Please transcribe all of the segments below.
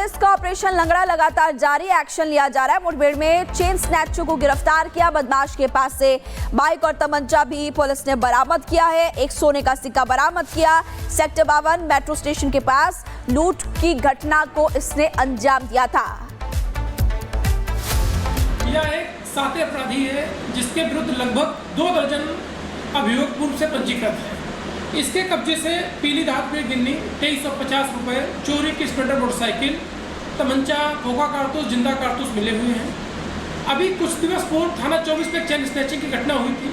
Police का operation लंगड़ा लगातार जारी, एक्शन लिया जा रहा है। मुठभेड़ में चेन स्नैचर को गिरफ्तार किया। बदमाश के पास से बाइक और तमंचा भी पुलिस ने बरामद किया है। एक सोने का सिक्का बरामद किया। सेक्टर 52 मेट्रो स्टेशन के पास लूट की घटना को इसने अंजाम दिया था। यह एक साथी अपराधी है जिसके विरुद्ध लगभग 2 दर्जन अभियोग पूर्व से पंजीकृत है। इसके कब्जे से पीली धातु की गिन्नी, 2350 रुपये, चोरी की स्प्लेंडर मोटरसाइकिल, तमंचा, खोखा कारतूस, जिंदा कारतूस मिले हुए हैं। अभी कुछ दिवस पूर्व थाना 24 में चेन स्नैचिंग की घटना हुई थी।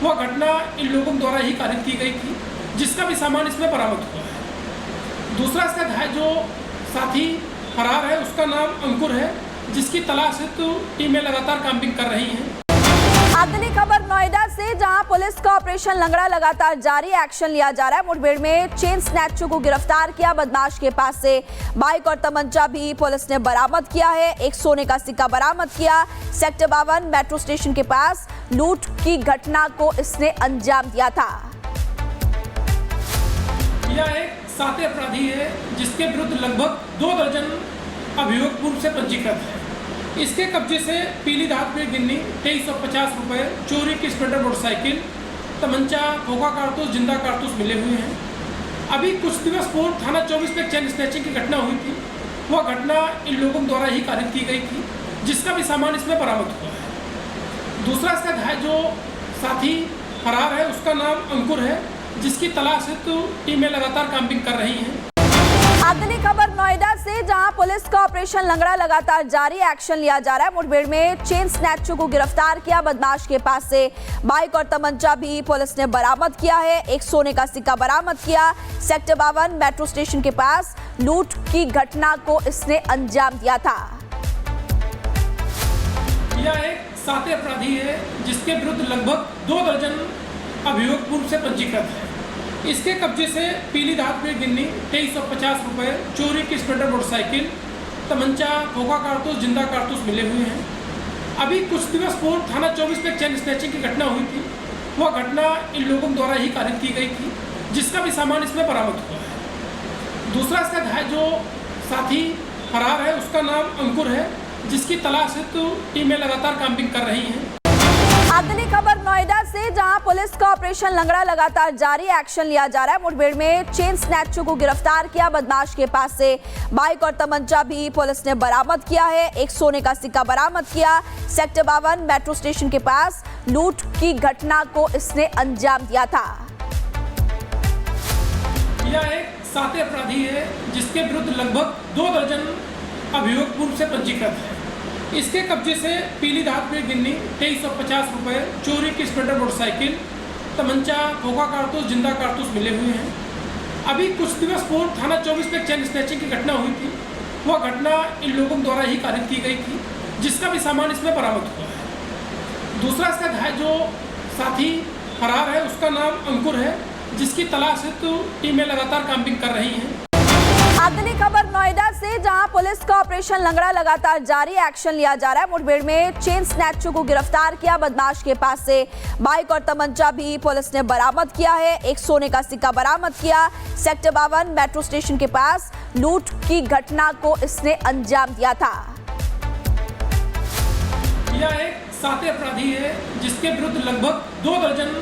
वह घटना इन लोगों द्वारा ही कारित की गई थी, जिसका भी सामान इसमें बरामद हुआ है। दूसरा इसका घायल जो साथी फरार है उसका नाम अंकुर है, जिसकी तलाश हेतु टीमें लगातार कैंपिंग कर रही हैं। अगली खबर नोएडा से, जहां पुलिस का ऑपरेशन लंगड़ा लगातार जारी, एक्शन लिया जा रहा है। मुठभेड़ में चेन स्नैचर को गिरफ्तार किया। बदमाश के पास से बाइक और तमंचा भी पुलिस ने बरामद किया है। एक सोने का सिक्का बरामद किया। सेक्टर 52 मेट्रो स्टेशन के पास लूट की घटना को इसने अंजाम दिया था। यह एक साथी अपराधी है जिसके विरुद्ध लगभग 2 दर्जन अभियोग पूर्व से पंजीकृत है। इसके कब्जे से पीली धातु की गिन्नी, 2350 रुपये, चोरी की स्प्लेंडर मोटरसाइकिल, तमंचा, खोखा कारतूस, जिंदा कारतूस मिले हुए हैं। अभी कुछ दिवस पूर्व थाना 24 में चेन स्नैचिंग की घटना हुई थी। वह घटना इन लोगों द्वारा ही कारित की गई थी, जिसका भी सामान इसमें बरामद हुआ है। दूसरा इसका घायल जो साथी फरार है उसका नाम अंकुर है, जिसकी तलाश हेतु टीमें लगातार कैंपिंग कर रही हैं। अगली खबर नोएडा से, जहां पुलिस का ऑपरेशन लंगड़ा लगातार जारी, एक्शन लिया जा रहा है। मुठभेड़ में चेन स्नैचर को गिरफ्तार किया। बदमाश के पास से बाइक और तमंचा भी पुलिस ने बरामद किया है। एक सोने का सिक्का बरामद किया। सेक्टर 52 मेट्रो स्टेशन के पास लूट की घटना को इसने अंजाम दिया था। यह एक साथी अपराधी है जिसके विरुद्ध लगभग 2 दर्जन अभियोग पूर्व से पंजीकृत है। इसके कब्जे से पीली धातु की गिन्नी, 2350 रुपये, चोरी की स्प्लेंडर मोटरसाइकिल, तमंचा, खोखा कारतूस, जिंदा कारतूस मिले हुए हैं। अभी कुछ दिवस पूर्व थाना 24 में चेन स्नैचिंग की घटना हुई थी। वह घटना इन लोगों द्वारा ही कारित की गई थी, जिसका भी सामान इसमें बरामद हुआ है। दूसरा इसका घायल जो साथी फरार है उसका नाम अंकुर है, जिसकी तलाश हेतु टीमें लगातार कैंपिंग कर रही हैं। अगली खबर नोएडा से, जहां पुलिस का ऑपरेशन लंगड़ा लगातार जारी, एक्शन लिया जा रहा है। मुठभेड़ में चेन स्नैचर को गिरफ्तार किया। बदमाश के पास से बाइक और तमंचा भी पुलिस ने बरामद किया है। एक सोने का सिक्का बरामद किया। सेक्टर 52 मेट्रो स्टेशन के पास लूट की घटना को इसने अंजाम दिया था। यह एक साथी अपराधी है जिसके विरुद्ध लगभग 2 दर्जन अभियोग पूर्व से पंजीकृत है। इसके कब्जे से पीली धातु की गिन्नी, 2350 रुपये, चोरी की स्प्लेंडर मोटरसाइकिल, तमंचा, खोखा कारतूस, जिंदा कारतूस मिले हुए हैं। अभी कुछ दिवस पूर्व थाना 24 में चेन स्नैचिंग की घटना हुई थी। वह घटना इन लोगों द्वारा ही कारित की गई थी, जिसका भी सामान इसमें बरामद हुआ है। दूसरा इसका घायल जो साथी फरार है उसका नाम अंकुर है, जिसकी तलाश हेतु टीमें लगातार कैंपिंग कर रही हैं। अगली खबर नोएडा से, जहां पुलिस का ऑपरेशन लंगड़ा लगातार जारी, एक्शन लिया जा रहा है। मुठभेड़ में चेन स्नैचर को गिरफ्तार किया। बदमाश के पास से बाइक और तमंचा भी पुलिस ने बरामद किया है। एक सोने का सिक्का बरामद किया। सेक्टर 52 मेट्रो स्टेशन के पास लूट की घटना को इसने अंजाम दिया था। यह एक साथी अपराधी है जिसके विरुद्ध लगभग 2 दर्जन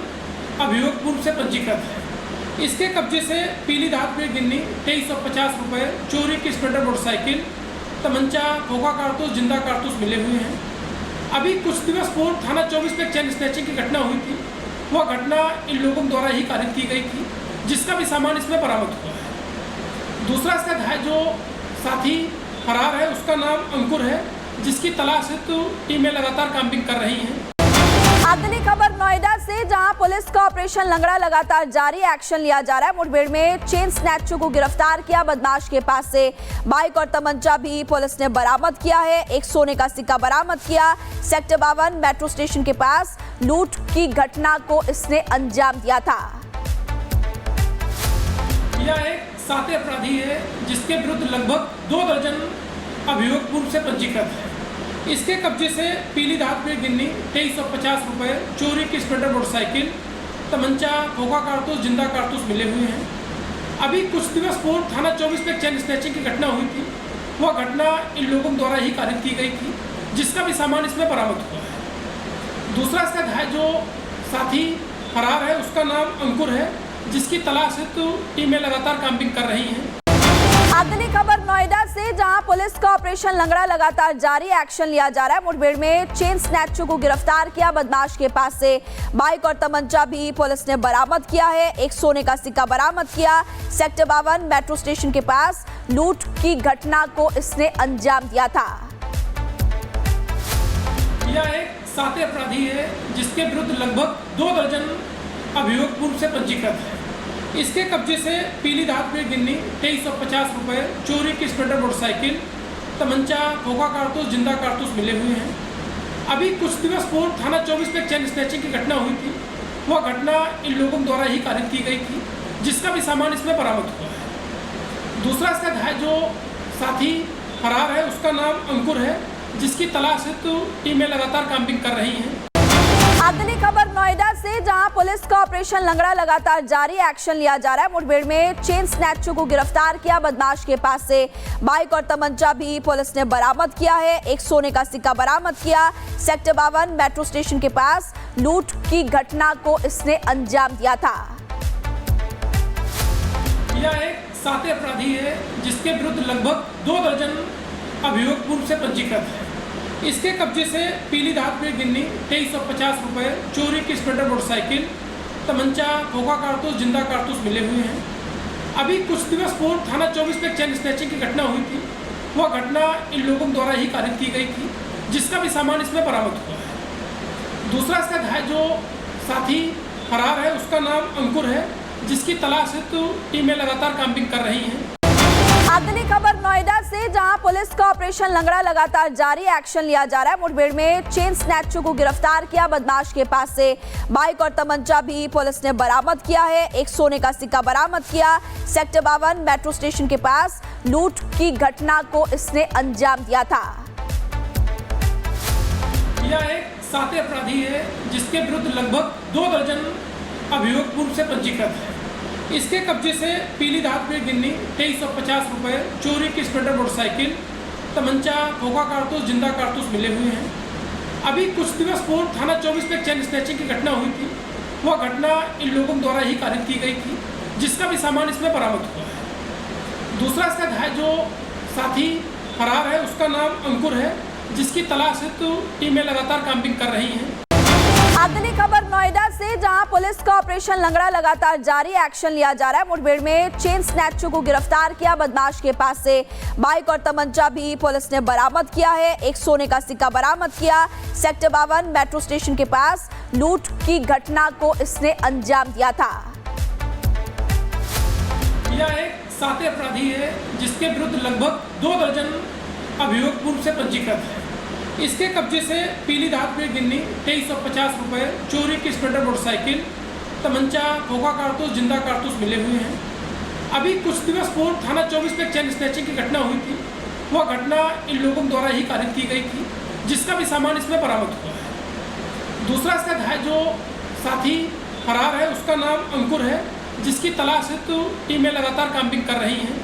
अभियोग पूर्व से पंजीकृत है। इसके कब्जे से पीली धातु की गिन्नी, 2350 रुपये, चोरी की स्प्लेंडर मोटरसाइकिल, तमंचा, खोखा कारतूस, जिंदा कारतूस मिले हुए हैं। अभी कुछ दिवस पूर्व थाना 24 में चेन स्नैचिंग की घटना हुई थी। वह घटना इन लोगों द्वारा ही कारित की गई थी, जिसका भी सामान इसमें बरामद हुआ है। दूसरा इसका घायल जो साथी फरार है उसका नाम अंकुर है, जिसकी तलाश हेतु टीमें लगातार कैंपिंग कर रही हैं। अगली खबर नोएडा से, जहां पुलिस का ऑपरेशन लंगड़ा लगातार जारी, एक्शन लिया जा रहा है। मुठभेड़ में चेन स्नैचर को गिरफ्तार किया। बदमाश के पास से बाइक और तमंचा भी पुलिस ने बरामद किया है। एक सोने का सिक्का बरामद किया। सेक्टर 52 मेट्रो स्टेशन के पास लूट की घटना को इसने अंजाम दिया था। यह एक साथी अपराधी है जिसके विरुद्ध लगभग 2 दर्जन अभियोग पूर्व से पंजीकृत है। इसके कब्जे से पीली धातु की गिन्नी, 2350 रुपये, चोरी की स्प्लेंडर मोटरसाइकिल, तमंचा, खोखा कारतूस, जिंदा कारतूस मिले हुए हैं। अभी कुछ दिवस पूर्व थाना 24 में चेन स्नैचिंग की घटना हुई थी। वह घटना इन लोगों द्वारा ही कारित की गई थी, जिसका भी सामान इसमें बरामद हुआ है। दूसरा इसका घायल जो साथी फरार है उसका नाम अंकुर है, जिसकी तलाश हेतु टीमें लगातार कैंपिंग कर रही हैं। अगली खबर नोएडा से, जहां पुलिस का ऑपरेशन लंगड़ा लगातार जारी, एक्शन लिया जा रहा है। मुठभेड़ में चेन स्नैचर को गिरफ्तार किया। बदमाश के पास से बाइक और तमंचा भी पुलिस ने बरामद किया है। एक सोने का सिक्का बरामद किया। सेक्टर 52 मेट्रो स्टेशन के पास लूट की घटना को इसने अंजाम दिया था। यह एक साथी अपराधी है, जिसके विरुद्ध लगभग 2 दर्जन अभियोग पूर्व से पंजीकृत है। इसके कब्जे से पीली धात में गिन्नी 2350 रुपये, चोरी की स्प्लेंडर मोटरसाइकिल, तमंचा, खोखा कारतूस, जिंदा कारतूस मिले हुए हैं। अभी कुछ दिवस पूर्व थाना 24 में चेन स्नैचिंग की घटना हुई थी। वह घटना इन लोगों द्वारा ही कारित की गई थी, जिसका भी सामान इसमें बरामद हुआ है। दूसरा इसका घायल जो साथी फरार है उसका नाम अंकुर है, जिसकी तलाश हेतु टीमें लगातार कैंपिंग कर रही हैं। अगली खबर नोएडा से, जहां पुलिस का ऑपरेशन लंगड़ा लगातार जारी, एक्शन लिया जा रहा है। मुठभेड़ में चेन स्नैचर को गिरफ्तार किया। बदमाश के पास से बाइक और तमंचा भी पुलिस ने बरामद किया है। एक सोने का सिक्का बरामद किया। सेक्टर 52 मेट्रो स्टेशन के पास लूट की घटना को इसने अंजाम दिया था। यह एक साथी अपराधी है, जिसके विरुद्ध लगभग 2 दर्जन अभियोग पूर्व से पंजीकृत है। इसके कब्जे से पीली धात में गिन्नी 2350 रुपये, चोरी की स्प्लेंडर मोटरसाइकिल, तमंचा, खोखा कारतूस, जिंदा कारतूस मिले हुए हैं। अभी कुछ दिवस पूर्व थाना 24 में चेन स्नैचिंग की घटना हुई थी। वह घटना इन लोगों द्वारा ही कारित की गई थी, जिसका भी सामान इसमें बरामद हुआ है। दूसरा इसका घायल जो साथी फरार है उसका नाम अंकुर है, जिसकी तलाश हेतु टीमें लगातार कैंपिंग कर रही हैं। अगली खबर नोएडा से, जहां पुलिस का ऑपरेशन लंगड़ा लगातार जारी, एक्शन लिया जा रहा है। मुठभेड़ में चेन स्नैचर को गिरफ्तार किया। बदमाश के पास से बाइक और तमंचा भी पुलिस ने बरामद किया है। एक सोने का सिक्का बरामद किया। सेक्टर 52 मेट्रो स्टेशन के पास लूट की घटना को इसने अंजाम दिया था। यह एक साथी अपराधी है, जिसके विरुद्ध लगभग 2 दर्जन अभियोग पूर्व से पंजीकृत है। इसके कब्जे से पीली धात में गिन्नी 2350 रुपये, चोरी की स्प्लेंडर मोटरसाइकिल, तमंचा, खोखा कारतूस, जिंदा कारतूस मिले हुए हैं। अभी कुछ दिवस पूर्व थाना 24 में चेन स्नैचिंग की घटना हुई थी। वह घटना इन लोगों द्वारा ही कारित की गई थी, जिसका भी सामान इसमें बरामद हुआ है। दूसरा इसका घायल जो साथी फरार है उसका नाम अंकुर है, जिसकी तलाश हेतु टीमें लगातार कैंपिंग कर रही हैं। अगली खबर नोएडा से, जहां पुलिस का ऑपरेशन लंगड़ा लगातार जारी, एक्शन लिया जा रहा है। मुठभेड़ में चेन स्नैचर को गिरफ्तार किया। बदमाश के पास से बाइक और तमंचा भी पुलिस ने बरामद किया है। एक सोने का सिक्का बरामद किया। सेक्टर 52 मेट्रो स्टेशन के पास लूट की घटना को इसने अंजाम दिया था। यह एक साथी अपराधी है, जिसके विरुद्ध लगभग 2 दर्जन अभियोग पूर्व से पंजीकृत है। इसके कब्जे से पीली धात में गिन्नी 2350 रुपये, चोरी की स्प्लेंडर मोटरसाइकिल, तमंचा, खोखा कारतूस, जिंदा कारतूस मिले हुए हैं। अभी कुछ दिवस पूर्व थाना 24 में चेन स्नैचिंग की घटना हुई थी। वह घटना इन लोगों द्वारा ही कारित की गई थी, जिसका भी सामान इसमें बरामद हुआ है। दूसरा इसका घायल जो साथी फरार है उसका नाम अंकुर है, जिसकी तलाश हेतु टीमें लगातार कैंपिंग कर रही हैं।